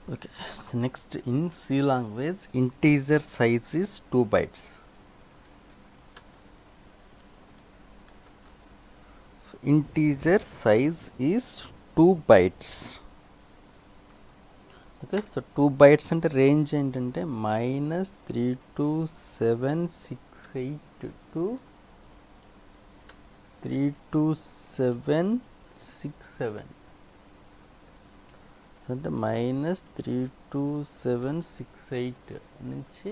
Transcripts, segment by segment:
Okay, so next in C language, integer size is 2 bytes. So integer size is 2 bytes. Okay, so 2 bytes అంటే range ఏంటంటే -32768 to 32767. So అంటే -32768 నుంచి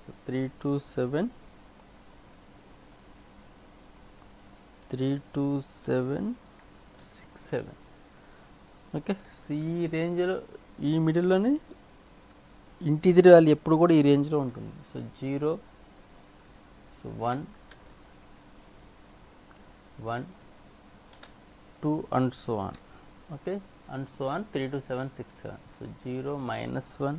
so 32767. Okay, so ఈ రేంజ్లో ఈ మిడిల్లోనే integer value ఎప్పుడు కూడా ఈ రేంజ్లో ఉంటుంది. So 0, so 1, 1, 2 and so on. Okay, and so on 32767. So 0, -1,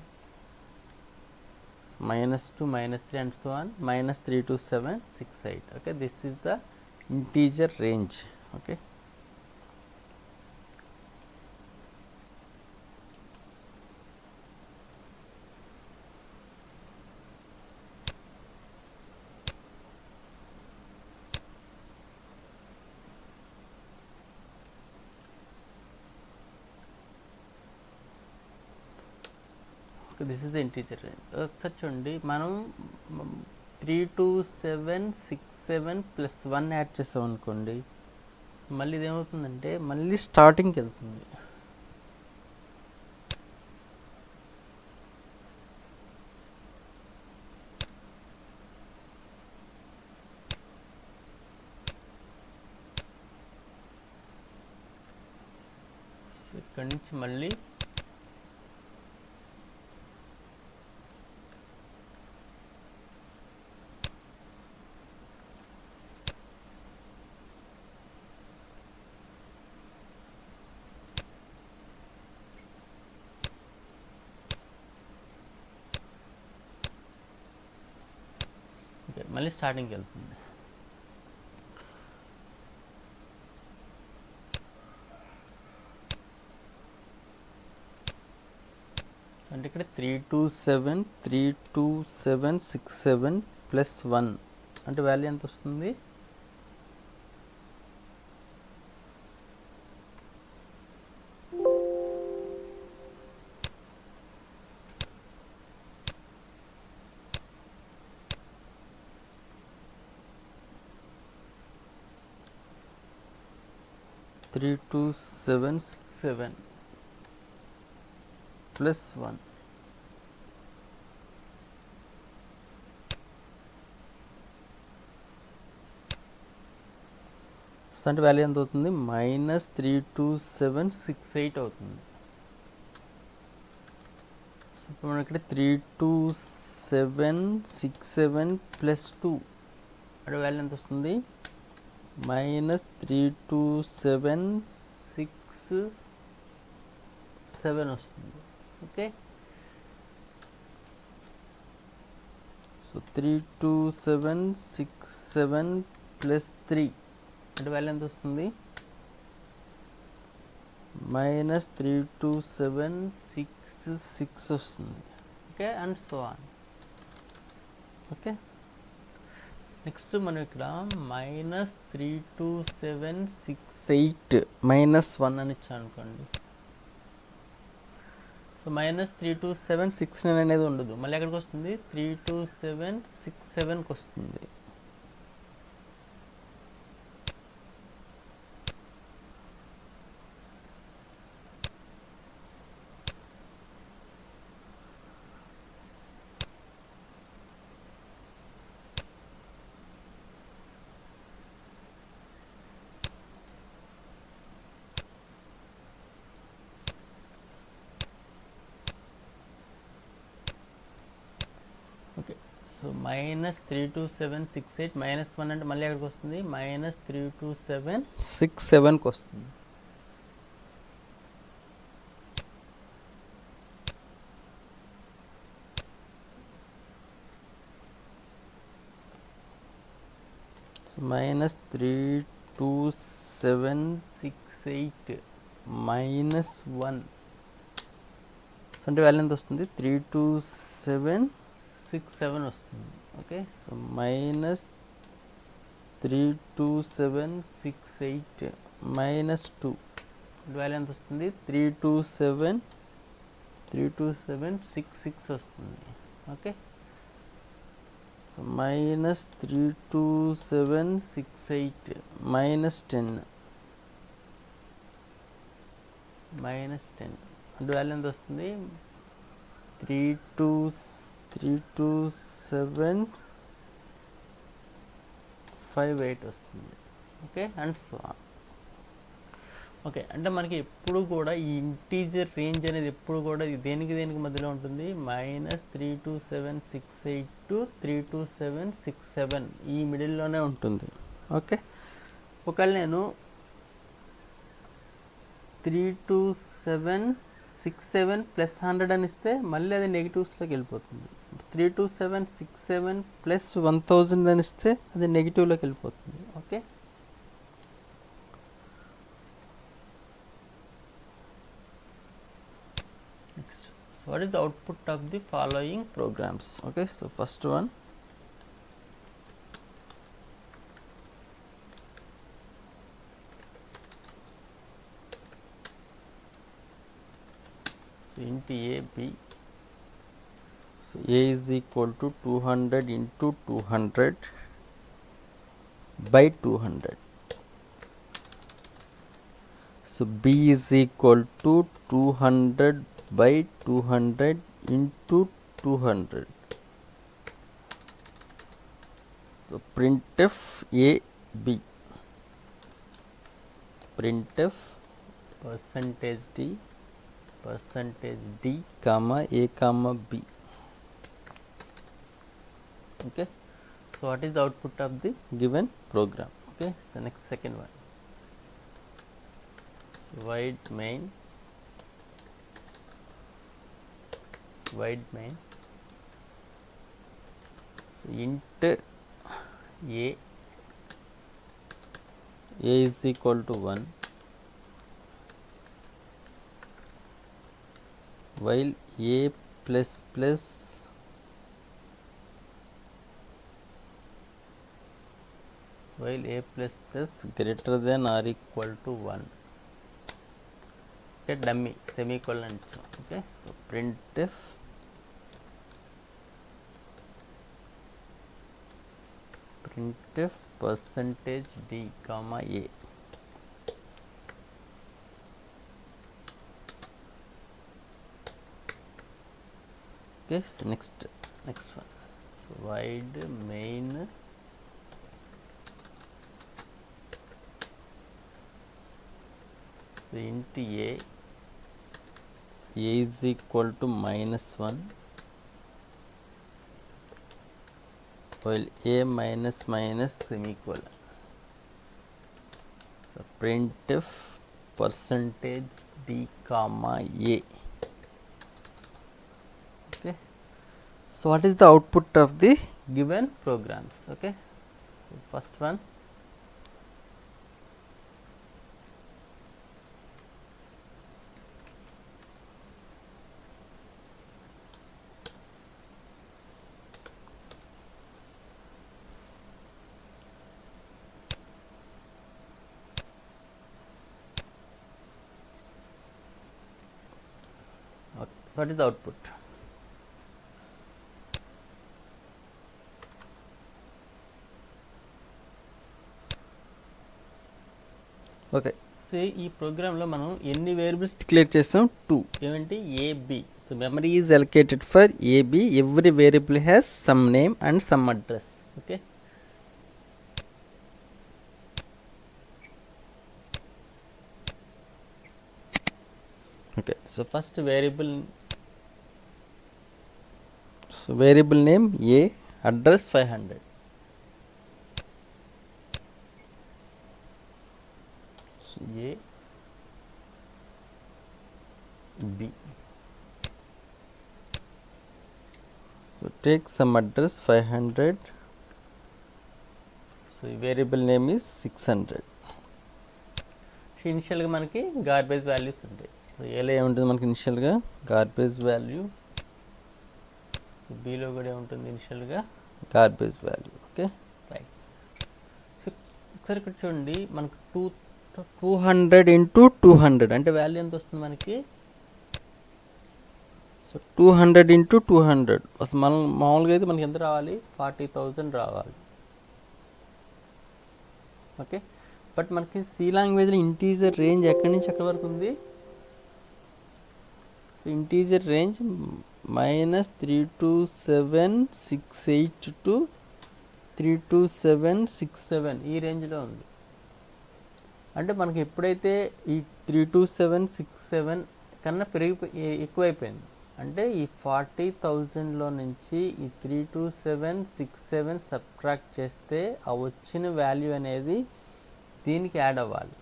-2, -3 and so on, -32768. Okay, this is the integer range. Okay, this is the integer range. ఒకసారి చూడండి, మనం 32767 ప్లస్ 1 యాడ్ చేసాం అనుకోండి, మళ్ళీ ఇదేమవుతుందంటే మళ్ళీ స్టార్టింగ్కి వెళ్తుంది. ఇక్కడి నుంచి మళ్ళీ స్టార్టింగ్కి వెళ్తుంది. అంటే ఇక్కడ 32767 ప్లస్ 1 అంటే వాల్యూ ఎంత వస్తుంది? 32767 ప్లస్ 1. అంటే వాల్యూ ఎంత అవుతుంది? -32768 అవుతుంది. సో ఇప్పుడు మనకి ఇక్కడ 32767 ప్లస్ 2 అంటే వాల్యూ ఎంత వస్తుంది? -32767 వస్తుంది. ఓకే, సో 32767 ప్లస్ 3 అంటే వాల్యూ ఎంత వస్తుంది? -32766 వస్తుంది. Okay, and so on. Okay, next మనం ఇక్కడ -32768 -1 అని ఇచ్చాను అనుకోండి. సో -32769 అనేది ఉండదు, మళ్ళీ ఎక్కడికి వస్తుంది? 32767కి వస్తుంది. సో -32768 -1 అంటే మళ్ళీ ఎక్కడికి వస్తుంది? -32767కి వస్తుంది. సో -32768 -1. సో అంటే వాల్యూ ఎంత వస్తుంది 32767 వస్తుంది. Okay, so minus 32768 minus 2 value ఎంత వస్తుంది 32766 వస్తుంది. ఓకే, సో మైనస్ 32768 మైనస్ 10 అంటే వాల్యూ ఎంత వస్తుంది 32758 వస్తుంది. Okay, and so on. Okay, అంటే మనకి ఎప్పుడు కూడా ఈ ఇంటీజర్ రేంజ్ అనేది ఎప్పుడు కూడా దేనికి మధ్యలో ఉంటుంది, -32768 టు 32767 ఈ మిడిల్లోనే ఉంటుంది. ఓకే, ఒకవేళ నేను 32767 ప్లస్ 100 అని ఇస్తే మళ్ళీ అది నెగిటివ్స్లోకి వెళ్ళిపోతుంది. 32767 ప్లస్ 1000 అని ఇస్తే అది నెగిటివ్లోకి వెళ్ళిపోతుంది. Okay, next, so what is the output of the following programs? Okay, so first one, so int a b, so a is equal to 200 into 200 by 200. So b is equal to 200 by 200 into 200. So printf a b, printf %d comma a comma b. Okay, so what is the output of the given program? Okay, so next second one, void main, so int a is equal to 1, while a plus plus greater than or equal to 1. Okay, dummy semicolon. Okay, so printf %d comma a. Okay, so next one, so void main, so int a, so a is equal to -1, while a minus semicolon. So printf %d comma a. Okay, so what is the output of the given programs? Okay, so first one, so what is the output? Okay, so ఈ ప్రోగ్రాంలో మనం ఎన్ని variables declare చేస్తాం 2. ఏమంటే A B, so memory is allocated for A B, every variable has some name and some address. Okay, okay, so first variable name A, address 500. A B, so take some address 500, so variable name is 600. ఇనిషియల్గా మనకి garbage values ఉంటాయి. So ఏలో ఏముంటుంది మనకి ఇనిషియల్గా garbage value, బీలో కూడా ఏముంటుంది ఇనిషియల్గా garbage value. Okay right. So ఒకసారి ఇక్కడ చూడండి, మనకు 200 ఇంటూ 200 అంటే వాల్యూ ఎంత వస్తుంది మనకి? సో 200 ఇంటూ 200 అసలు మనం మామూలుగా అయితే మనకి ఎంత రావాలి? 40,000 రావాలి. ఓకే, బట్ మనకి సి లాంగ్వేజ్లో ఇంటీజర్ రేంజ్ ఎక్కడి నుంచి ఎక్కడి వరకు ఉంది? సో ఇంటీజర్ రేంజ్ -32768 టు 32767 ఈ రేంజ్లో ఉంది. అంటే మనకి ఎప్పుడైతే ఈ 32767 కన్నా ఎక్కువైపోయింది, అంటే ఈ 40,000లో నుంచి ఈ 32767 సబ్ట్రాక్ట్ చేస్తే ఆ వచ్చిన వాల్యూ అనేది దీనికి యాడ్ అవ్వాలి.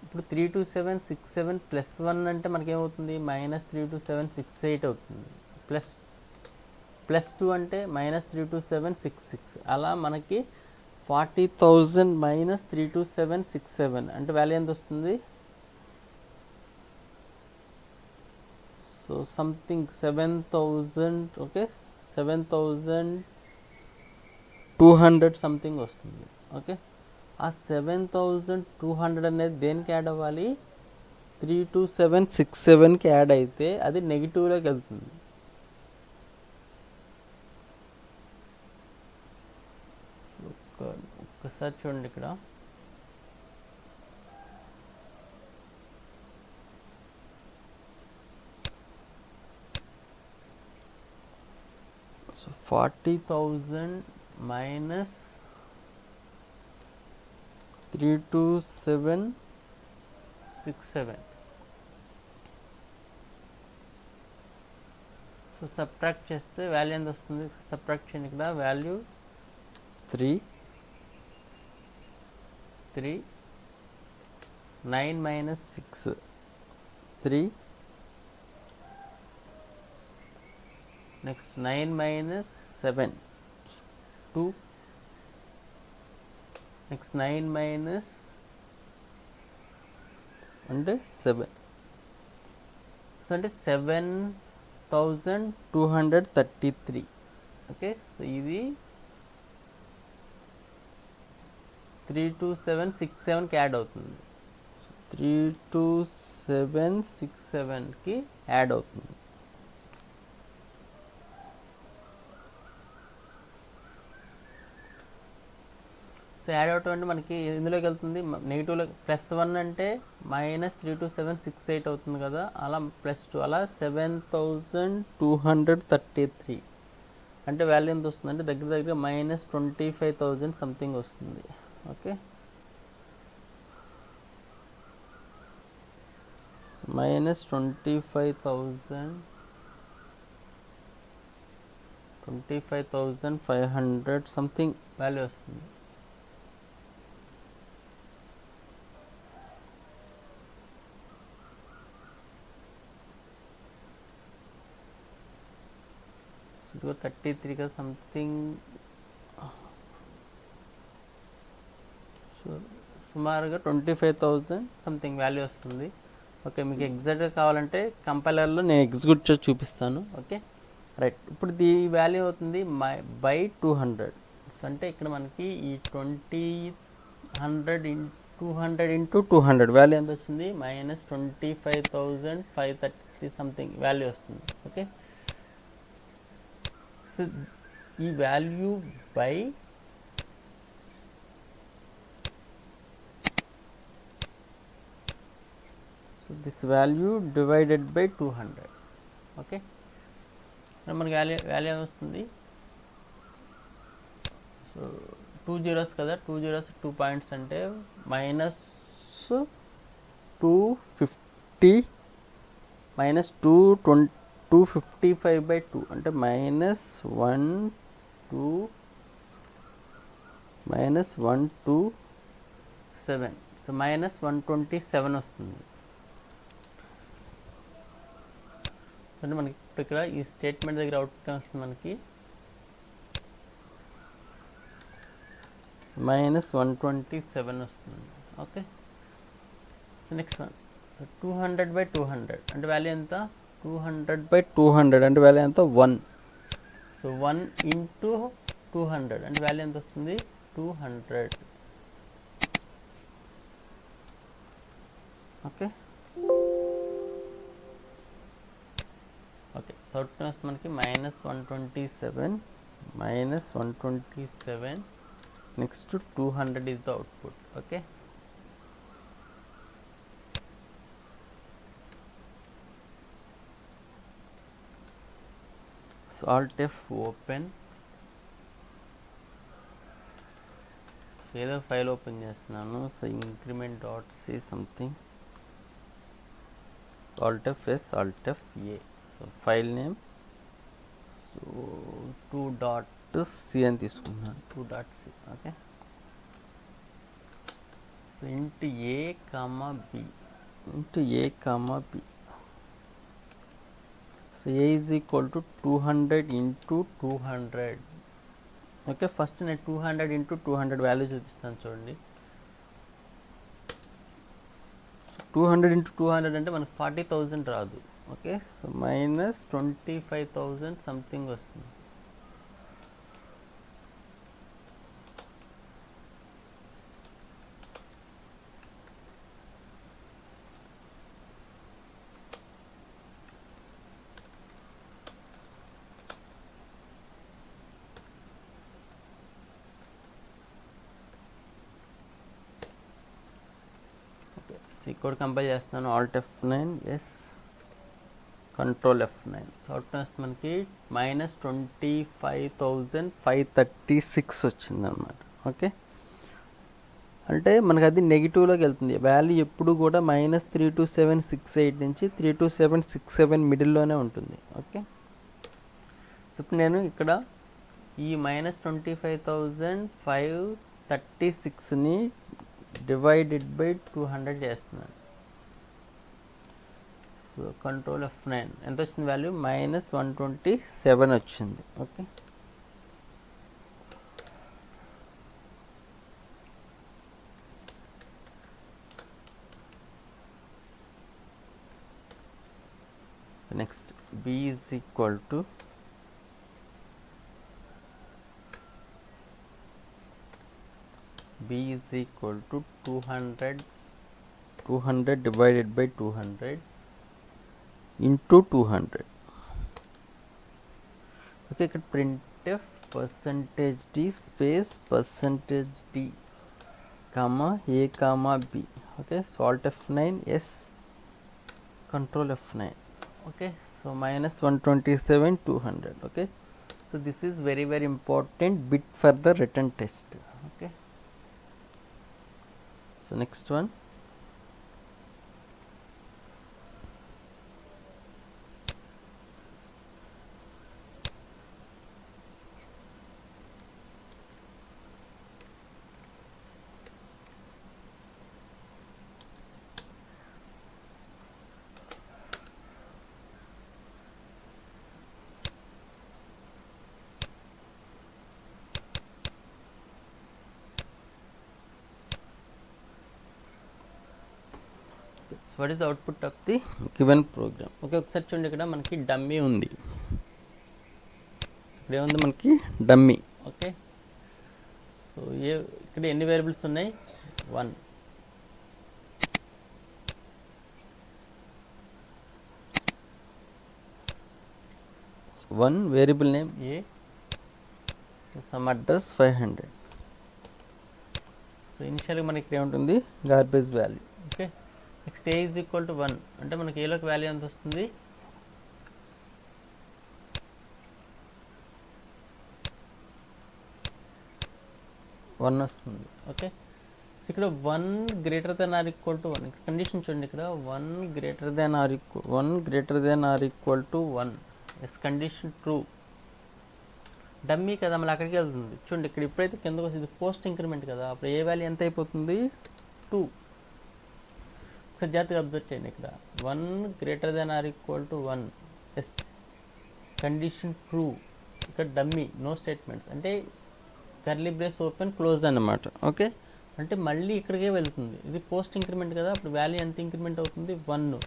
ఇప్పుడు 32767 ప్లస్ 1 అంటే మనకేమవుతుంది? -32768 అవుతుంది. ప్లస్ 2 అంటే -32766. అలా మనకి 40,000 మైనస్ 32767 అంటే వాల్యూ ఎంత వస్తుంది? So something 7,000. ఓకే, 7,200 సంథింగ్ వస్తుంది. ఓకే, ఆ 7,200 అనేది దేనికి యాడ్ అవ్వాలి? 32767కి యాడ్ అయితే అది నెగిటివ్లోకి వెళ్తుంది. ఒక్కసారి చూడండి ఇక్కడ, సో 40,000 మైనస్ 32767. సో సబ్ట్రాక్ట్ చేస్తే వాల్యూ ఎంత వస్తుంది? సబ్ట్రాక్ట్ చేయండి ఇక్కడ, value 3 9 minus 6 3, next 9 minus 7 2, next 9 minus అంటే 7. సో అంటే 7,233. ఓకే, సో ఇది 32767కి యాడ్ అవుతుంది. 32767కి యాడ్ అవుతుంది. సో యాడ్ అవటం అంటే మనకి ఇందులోకి వెళ్తుంది, నెగిటివ్లో. +1 అంటే -32768 అవుతుంది కదా, అలా +2 అలా 7,233 అంటే వాల్యూ ఎంత వస్తుంది అంటే దగ్గర దగ్గర -25,000 సంథింగ్ వస్తుంది. ఓకే, -25,500 సంథింగ్ వాల్యూ వస్తుంది. ఇదిగో 33గా సంథింగ్, సో సుమారుగా 25,000 సంథింగ్ వాల్యూ వస్తుంది. ఓకే, మీకు ఎగ్జాక్ట్గా కావాలంటే కంపైలర్లో నేను ఎగ్జిక్యూట్ చేసి చూపిస్తాను. Okay right. ఇప్పుడు ఈ వాల్యూ అవుతుంది బై 200. అంటే ఇక్కడ మనకి ఈ 200 ఇంటూ 200 వాల్యూ ఎంత వచ్చింది? -25,533 సంథింగ్ వాల్యూ వస్తుంది. ఓకే, సో ఈ value by so this value divided by 200. Okay, మనకి వాల్యూ వస్తుంది. సో 2 zeros కదా, 2 zeros 2 పాయింట్స్ అంటే -250 -255/2 అంటే -127. సో -127 వస్తుంది. సో అంటే మనకి ఇక్కడ ఈ స్టేట్మెంట్ దగ్గర అవుట్పుట్ వస్తుంది మనకి -127 వస్తుంది. Okay. So next one, so 200/200 అంటే వాల్యూ ఎంత, 200/200 అంటే వాల్యూ ఎంత 1. సో 1 ఇంటూ 200 అంటే వాల్యూ ఎంత వస్తుంది 200. ఓకే. ఓకే, సో అవుట్పుట్ వస్తుంది మనకి -127 next 200 is the output. Okay. So Alt F open, so ఏదో ఫైల్ ఓపెన్ చేస్తున్నాను. So increment dot C something, Alt F S Alt F A. So file name so 2.c అని తీసుకున్నాను, 2.c. Okay. So into A comma B, so A is equal to 200 into 200. Okay, first నేను 200 into 200 value చూపిస్తాను చూడండి. 200 into 200 అంటే మనకు 40,000 రాదు. Okay, so -25,000 something వస్తుంది. ఈ కోడ్ కంపైల్ చేస్తున్నాను, Alt F9 yes control F9. So out వస్తుంది మనకి -25,536 వచ్చిందనమాట. ఓకే, అంటే మనకు అది నెగిటివ్లోకి వెళ్తుంది. వాల్యూ ఎప్పుడు కూడా -32768 నుంచి 32767 మిడిల్లోనే ఉంటుంది. ఓకే, సో ఇప్పుడు నేను ఇక్కడ ఈ -25,536ని డివైడెడ్ బై 200 చేస్తున్నాను. సో కంట్రోల్ F9 ఎంత వచ్చింది వాల్యూ, -127 వచ్చింది. Okay, next b is equal to b is equal to 200 divided by 200 into 200. Okay, ఇక్కడ printf %d space %d comma a comma b. Okay, so Alt F9 yes control F9. Okay, so -127 200. Okay, so this is very important bit for the return test. Okay, so next one, what is the output of the given program. Okay, ఒకసారి చూడండి, ఇక్కడ మనకి dummy ఉంది. ఇక్కడ ఏముంది మనకి dummy. Okay, so ఇక్కడ ఎన్ని వేరియబుల్స్ ఉన్నాయి 1 వేరియబుల్ నేమ్ ఏ, సమ్ అడ్రస్ 500. సో ఇనిషియల్గా మనకి ఇక్కడ ఏముంటుంది garbage value. Okay, next A is equal to 1 అంటే మనకి ఏలోకి వాల్యూ ఎంత వస్తుంది 1 వస్తుంది. ఓకే, సో ఇక్కడ 1 greater than or equal to 1 ఇక్కడ కండిషన్ చూడండి, ఇక్కడ 1 greater than or equal to 1 yes condition true. Dummy కదా మళ్ళీ అక్కడికి వెళ్తుంది చూడండి. ఇక్కడ ఇప్పుడైతే కిందకు వస్తుంది పోస్ట్ ఇంక్రిమెంట్ కదా, అప్పుడు ఏ వాల్యూ ఎంత అయిపోతుంది 2. ఒకసారి జాగ్రత్తగా అబ్జర్వ్ చేయండి, ఇక్కడ 1 greater than or equal to 1 yes condition true. ఇక్కడ డమ్మీ నో స్టేట్మెంట్స్ అంటే కర్లీ బ్రేస్ ఓపెన్ క్లోజ్ అన్నమాట. ఓకే, అంటే మళ్ళీ ఇక్కడికే వెళ్తుంది. ఇది పోస్ట్ ఇంక్రిమెంట్ కదా, అప్పుడు వాల్యూ ఎంత ఇంక్రిమెంట్ అవుతుంది, 1.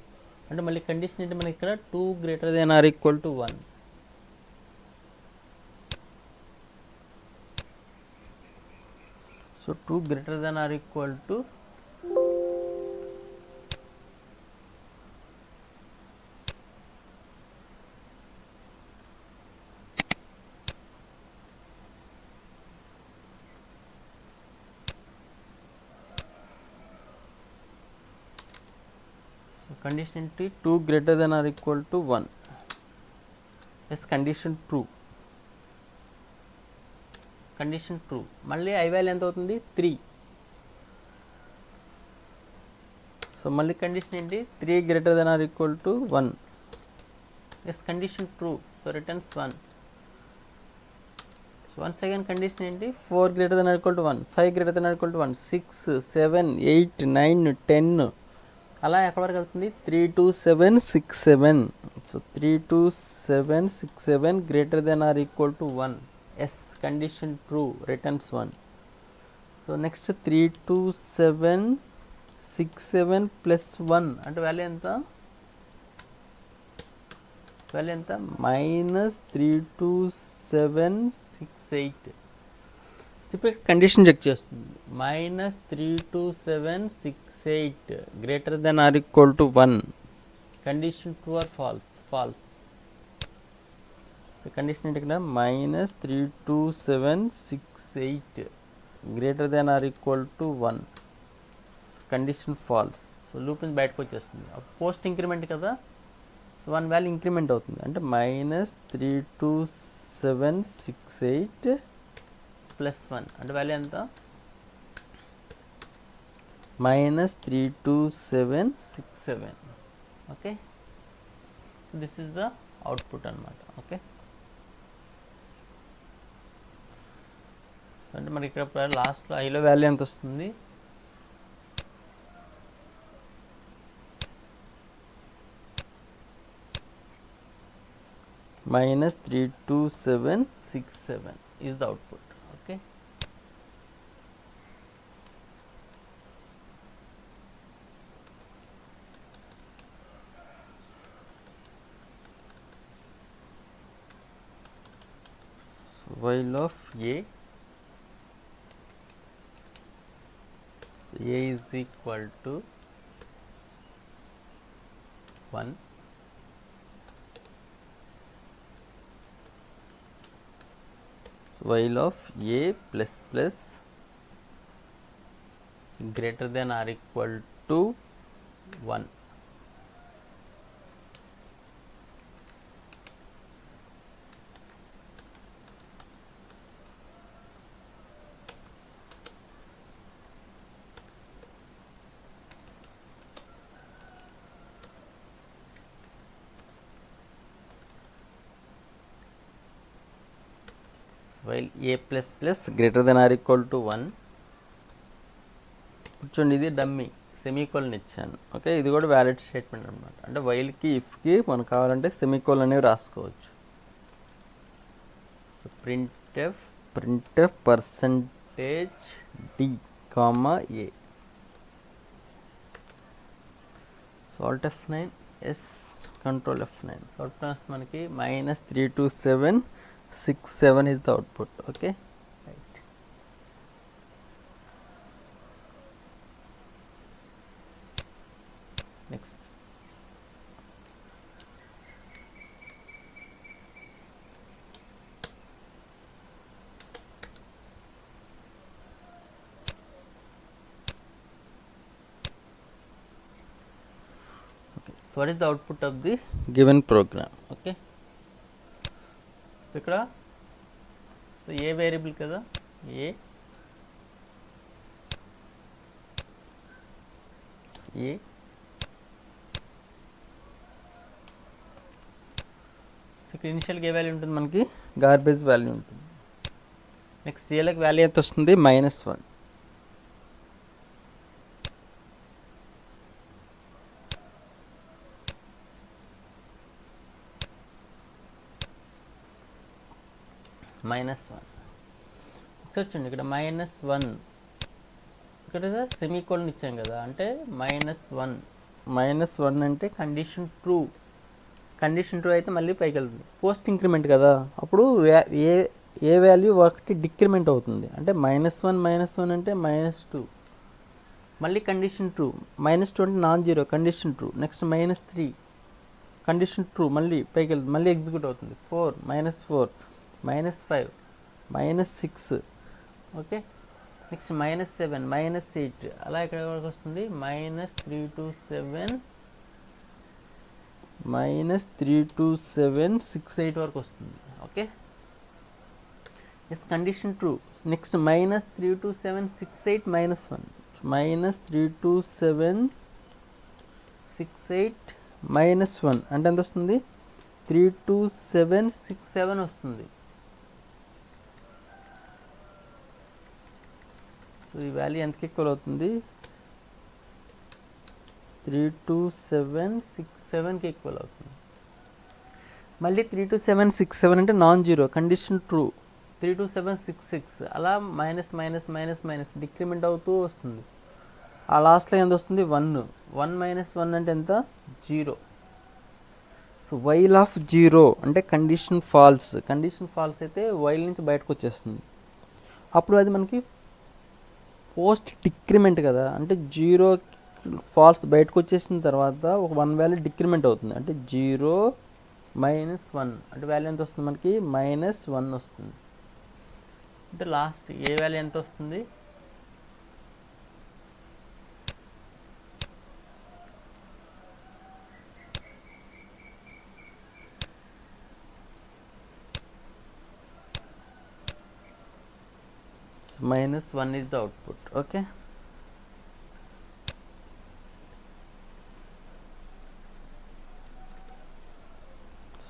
అంటే మళ్ళీ కండిషన్ ఏంటి మనకి ఇక్కడ 2 greater than or equal to 1. So 2 greater than or equal to condition ఏంటి, 2 greater than or equal to 1. Yes, condition true. Condition true. మళ్ళీ ఐ వాల్యూ ఎంత అవుతుంది, 3. సో మళ్ళీ కండిషన్ ఏంటి, 3 greater than or equal to 1. Yes, condition true. So returns 1. So once again condition ఏంటి, 4 greater than or equal to 1, 5 greater than or equal to 1, 6, 7, 8, 9, 10 అలా ఎక్కడి వరకు వెళ్తుంది, 3 2 7 6 7. So 3 2 7 6 7 greater than or equal to 1. Yes, condition true, returns 1. So next 3 2 7 6 7 plus 1 అంటే value ఎంత, value ఎంత, -3 2 7 6 8. ఇప్పుడు condition check చేస్తుంది, -3 2 7 6 8 greater than or equal to 1. Condition true or false, false. So condition ఏంటి ఇక్కడ, -3 2 7 6 8 greater than or equal to 1. Condition false. So loop నుంచి బయటకు వచ్చేస్తుంది. పోస్ట్ ఇంక్రిమెంట్ కదా, సో 1 వాల్యూ ఇంక్రిమెంట్ అవుతుంది. అంటే -3 2 7 6 8 ప్లస్ 1 అంటే వాల్యూ ఎంత, -3 2 7 6 7. Okay, this is the output అనమాట. ఓకే, సో అంటే మనకి ఇక్కడ లాస్ట్లో ఐలో వాల్యూ ఎంత వస్తుంది, -3 2 7 6 7 is the output. Okay, so while of a, so a is equal to 1, while of a plus plus greater than or equal to 1. While a plus plus greater than or equal to 1. చూడండి, ఇది dummy semicolon ఇచ్చాను. Okay, ఇది కూడా valid statement అనమాట. అంటే వైల్కి ఇఫ్కి మనకు కావాలంటే semicolon అనేవి రాసుకోవచ్చు. So printf percentage D comma A. So alt F9 yes control F9. So output మనకి -3 2 7 6 7 is the output. Okay, right. Next, okay, so what is the output of the given program? Okay, so ఇక్కడ so ఏ variable కదా, ఏ ఇక్కడ ఇనిషియల్గా ఏ value ఉంటుంది మనకి, garbage value ఉంటుంది. Next ఏలకు value ఎంత వస్తుంది, -1. -1 వచ్చండి ఇక్కడ -1 ఇక్కడ సెమీకోలన్ ఇచ్చాం కదా, అంటే -1. -1 అంటే కండిషన్ ట్రూ. కండిషన్ ట్రూ అయితే మళ్ళీ పైకి వెళ్తుంది. పోస్ట్ ఇంక్రిమెంట్ కదా, అప్పుడు ఏ వాల్యూ ఒకటి డిక్రిమెంట్ అవుతుంది. అంటే -1 అంటే -2. మళ్ళీ కండిషన్ ట్రూ. -2 అంటే non zero, condition true. Next -3 condition true, మళ్ళీ పైకి వెళ్తుంది, మళ్ళీ ఎగ్జిక్యూట్ అవుతుంది. 4 -4 -5 -6. ఓకే, నెక్స్ట్ -7 -8 అలా ఇక్కడ వరకు వస్తుంది. -3 to 7 6 8 వరకు వస్తుంది. Okay, next condition true. Next -3 to 7 6 8 -1 -3 to 7 6 8 -1 అంటే ఎంత వస్తుంది? 3 to 7 6 7 వస్తుంది. సో ఈ వాల్యూ ఎంతకి ఈక్వల్ అవుతుంది? 3 to 7 6 7కి ఈక్వల్ అవుతుంది. మళ్ళీ 3 to 7 6 7 అంటే non zero, condition true. 3 to 7 6 6 అలా మైనస్ డిక్రిమెంట్ అవుతూ వస్తుంది. ఆ లాస్ట్లో ఎంత వస్తుంది? 1 -1 అంటే ఎంత? 0. సో వైల్ ఆఫ్ 0 అంటే కండిషన్ ఫాల్స్. కండిషన్ ఫాల్స్ అయితే వైల్ నుంచి బయటకు వచ్చేస్తుంది. అప్పుడు అది మనకి పోస్ట్ డిక్రిమెంట్ కదా, అంటే 0 ఫాల్స్ బయటకు వచ్చేసిన తర్వాత ఒక 1 వాల్యూ డిక్రిమెంట్ అవుతుంది. అంటే 0 -1 అంటే వాల్యూ ఎంత వస్తుంది మనకి? -1 వస్తుంది. అంటే లాస్ట్ ఏ వాల్యూ ఎంత వస్తుంది? -1 is the output. Okay,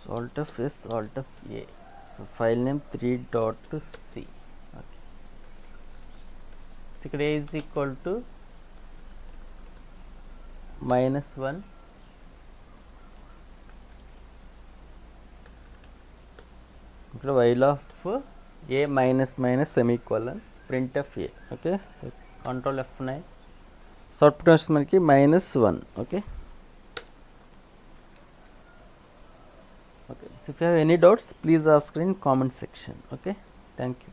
so alt of S, alt of A. So file name 3.c. Okay, so ఇక్కడ A is equal to -1 ఇక్కడ while of A minus semicolon printf A. Okay, so control F9. So output వస్తుంది మనకి -1. Okay, so if you have any doubts, please ask in comment section. Okay, thank you.